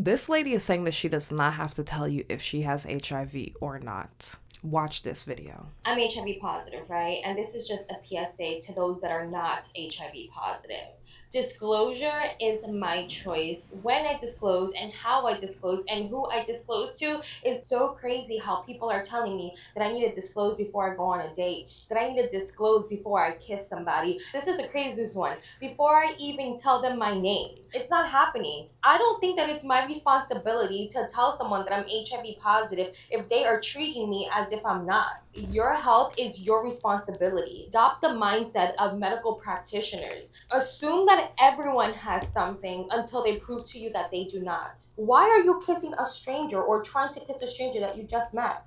This lady is saying that she does not have to tell you if she has HIV or not. Watch this video. I'm HIV positive, right? And this is just a PSA to those that are not HIV positive. Disclosure is my choice. When I disclose and how I disclose and who I disclose to is so crazy how people are telling me that I need to disclose before I go on a date, that I need to disclose before I kiss somebody. This is the craziest one. Before I even tell them my name. It's not happening. I don't think that it's my responsibility to tell someone that I'm HIV positive if they are treating me as if I'm not. Your health is your responsibility. Adopt the mindset of medical practitioners. Assume that everyone has something until they prove to you that they do not. Why are you kissing a stranger or trying to kiss a stranger that you just met?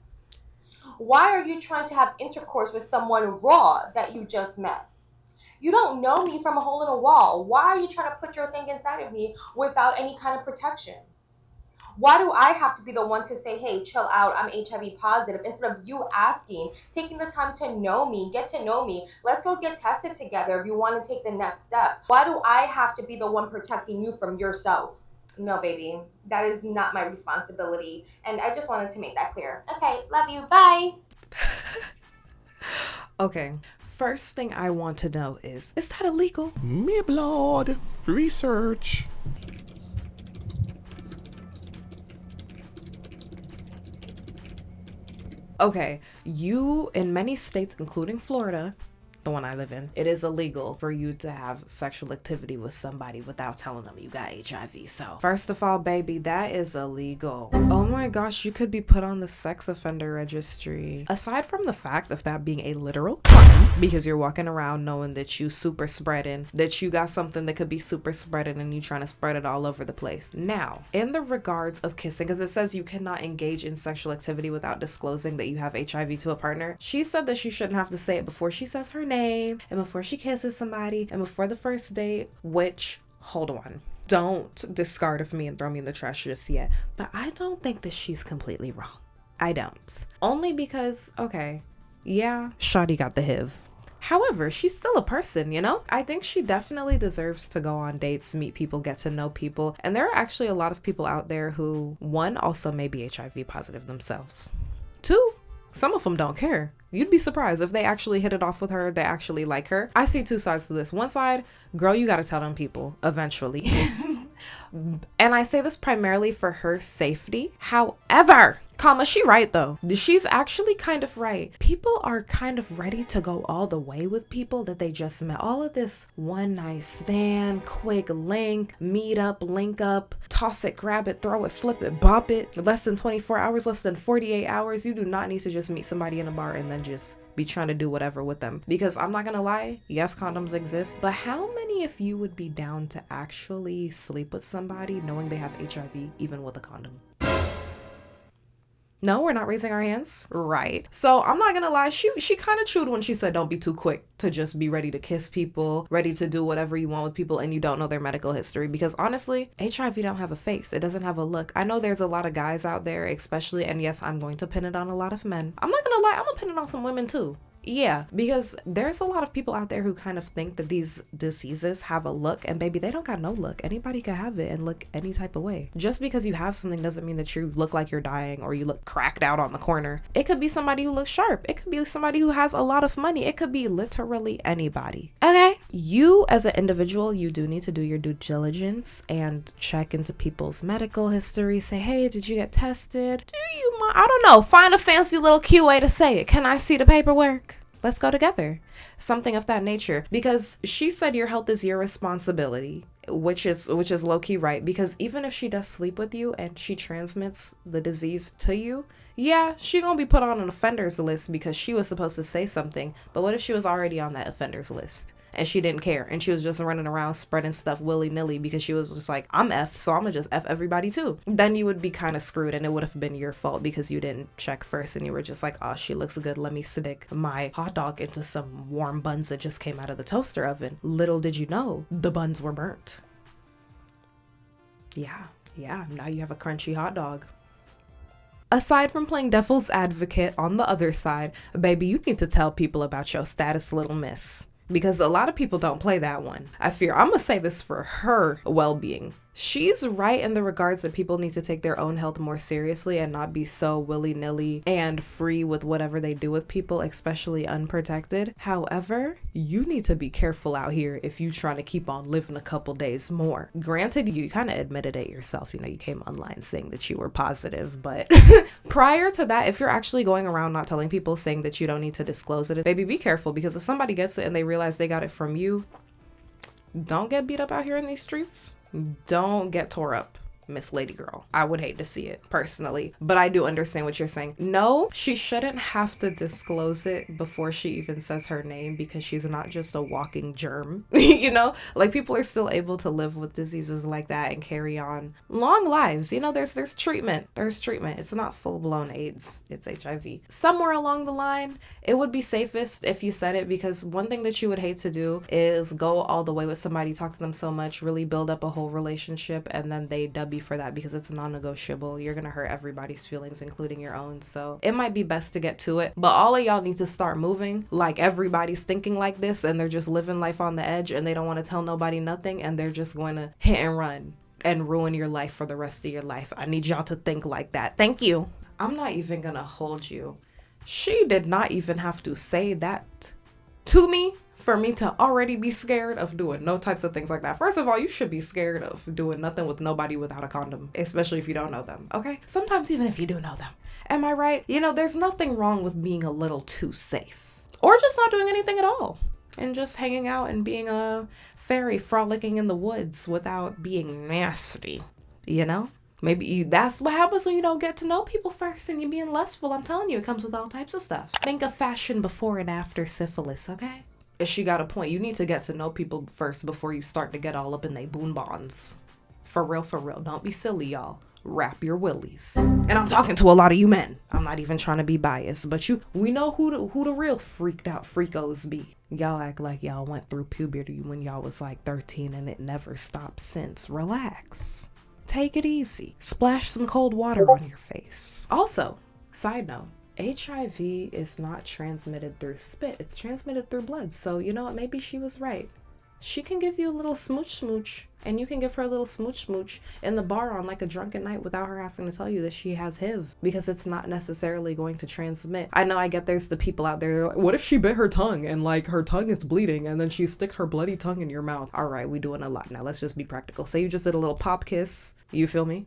Why are you trying to have intercourse with someone raw that you just met? You don't know me from a hole in a wall. Why are you trying to put your thing inside of me without any kind of protection? Why do I have to be the one to say, hey, chill out, I'm HIV positive, instead of you asking, taking the time to know me, get to know me, let's go get tested together if you want to take the next step? Why do I have to be the one protecting you from yourself? No, baby, that is not my responsibility. And I just wanted to make that clear. Okay, love you, bye. Okay, first thing I want to know is that illegal? Me blood. Research. Okay, in many states, including Florida, the one I live in, it is illegal for you to have sexual activity with somebody without telling them you got HIV. So first of all, baby, that is illegal. Oh my gosh, you could be put on the sex offender registry. Aside from the fact of that being a literal crime, because you're walking around knowing that you super spreading, that you got something that could be super spreading and you trying to spread it all over the place. Now, in the regards of kissing, because it says you cannot engage in sexual activity without disclosing that you have HIV to a partner, she said that she shouldn't have to say it before she says her name and before she kisses somebody and before the first date, which, hold on, don't discard of me and throw me in the trash just yet, but I don't think that she's completely wrong. I don't. Only because, okay, yeah, shawty got the HIV. However, she's still a person, you know? I think she definitely deserves to go on dates, meet people, get to know people. And there are actually a lot of people out there who, one, also may be HIV positive themselves. Two, some of them don't care. You'd be surprised if they actually hit it off with her, they actually like her. I see two sides to this. One side, girl, you gotta tell them people eventually. And I say this primarily for her safety. However, she right though. She's actually kind of right. People are kind of ready to go all the way with people that they just met. All of this one night stand, quick link, meet up, link up, toss it, grab it, throw it, flip it, bop it. Less than 24 hours, less than 48 hours. You do not need to just meet somebody in a bar and then just be trying to do whatever with them. Because I'm not gonna lie, yes, condoms exist, but how many of you would be down to actually sleep with somebody knowing they have HIV even with a condom? No, we're not raising our hands. Right. So I'm not gonna lie, she kind of chewed when she said don't be too quick to just be ready to kiss people, ready to do whatever you want with people and you don't know their medical history. Because honestly, HIV don't have a face. It doesn't have a look. I know there's a lot of guys out there, especially, and yes, I'm going to pin it on a lot of men. I'm not gonna lie, I'm gonna pin it on some women too. Yeah, because there's a lot of people out there who kind of think that these diseases have a look, and baby, they don't got no look. Anybody can have it and look any type of way. Just because you have something doesn't mean that you look like you're dying or you look cracked out on the corner. It could be somebody who looks sharp. It could be somebody who has a lot of money. It could be literally anybody. Okay? You as an individual, you do need to do your due diligence and check into people's medical history. Say, hey, did you get tested? Do you mind? I don't know. Find a fancy little cute way to say it. Can I see the paperwork? Let's go together. Something of that nature. Because she said your health is your responsibility, which is low-key right. Because even if she does sleep with you and she transmits the disease to you, yeah, she gonna be put on an offenders list because she was supposed to say something. But what if she was already on that offenders list and she didn't care and she was just running around spreading stuff willy-nilly because she was just like, I'm F, so I'm gonna just F everybody too. Then you would be kind of screwed and it would have been your fault because you didn't check first and you were just like, oh, she looks good, let me stick my hot dog into some warm buns that just came out of the toaster oven. Little did you know, the buns were burnt. Yeah, now you have a crunchy hot dog. Aside from playing devil's advocate on the other side, baby, you need to tell people about your status, little miss. Because a lot of people don't play that one. I fear I'm gonna say this for her well-being. She's right in the regards that people need to take their own health more seriously and not be so willy-nilly and free with whatever they do with people, especially unprotected. However, you need to be careful out here if you trying to keep on living a couple days more. Granted, you kind of admitted it yourself. You know, you came online saying that you were positive, but prior to that, if you're actually going around not telling people, saying that you don't need to disclose it, baby, be careful, because if somebody gets it and they realize they got it from you, don't get beat up out here in these streets. Don't get tore up, Miss Lady Girl. I would hate to see it personally, but I do understand what you're saying. No, she shouldn't have to disclose it before she even says her name, because she's not just a walking germ. You know, like, people are still able to live with diseases like that and carry on long lives. You know, there's treatment. There's treatment. It's not full-blown AIDS. It's HIV. Somewhere along the line, it would be safest if you said it, because one thing that you would hate to do is go all the way with somebody, talk to them so much, really build up a whole relationship, and then they dub you for that, because it's non-negotiable. You're gonna hurt everybody's feelings, including your own. So it might be best to get to it, but all of y'all need to start moving. Like, everybody's thinking like this and they're just living life on the edge and they don't want to tell nobody nothing, and they're just going to hit and run and ruin your life for the rest of your life. I need y'all to think like that. Thank you. I'm not even gonna hold you. She did not even have to say that to me for me to already be scared of doing no types of things like that. First of all, you should be scared of doing nothing with nobody without a condom, especially if you don't know them, okay? Sometimes even if you do know them. Am I right? You know, there's nothing wrong with being a little too safe. Or just not doing anything at all. And just hanging out and being a fairy frolicking in the woods without being nasty, you know? Maybe that's what happens when you don't get to know people first and you're being lustful. I'm telling you, it comes with all types of stuff. Think of fashion before and after syphilis, okay? She got a point. You need to get to know people first before you start to get all up in they boon bonds. For real, for real. Don't be silly, y'all. Wrap your willies. And I'm talking to a lot of you men. I'm not even trying to be biased, but we know who the real freaked out freakos be. Y'all act like y'all went through puberty when y'all was like 13 and it never stopped since. Relax. Take it easy. Splash some cold water on your face. Also, side note, HIV is not transmitted through spit. It's transmitted through blood. So, you know what? Maybe she was right. She can give you a little smooch, and you can give her a little smooch in the bar on like a drunken night without her having to tell you that she has HIV, because it's not necessarily going to transmit. I know, I get there's the people out there like, what if she bit her tongue and like her tongue is bleeding and then she sticks her bloody tongue in your mouth? All right, we doing a lot now. Let's just be practical. Say you just did a little pop kiss. You feel me?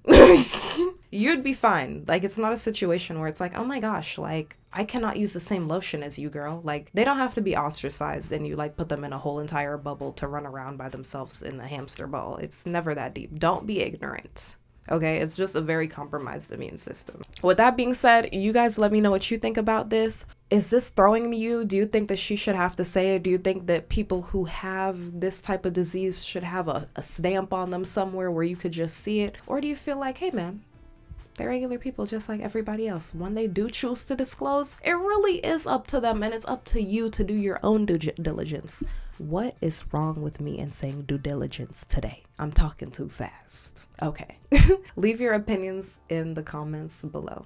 You'd be fine. Like, it's not a situation where it's like, oh my gosh, like, I cannot use the same lotion as you, girl. Like, they don't have to be ostracized and you like put them in a whole entire bubble to run around by themselves in the hamster ball. It's never that deep. Don't be ignorant. Okay, it's just a very compromised immune system. With that being said, you guys let me know what you think about this. Is this throwing you? Do you think that she should have to say it? Do you think that people who have this type of disease should have a stamp on them somewhere where you could just see it? Or do you feel like, hey man, they're regular people just like everybody else. When they do choose to disclose, it really is up to them, and it's up to you to do your own due diligence. What is wrong with me in saying due diligence today? I'm talking too fast. Okay. Leave your opinions in the comments below.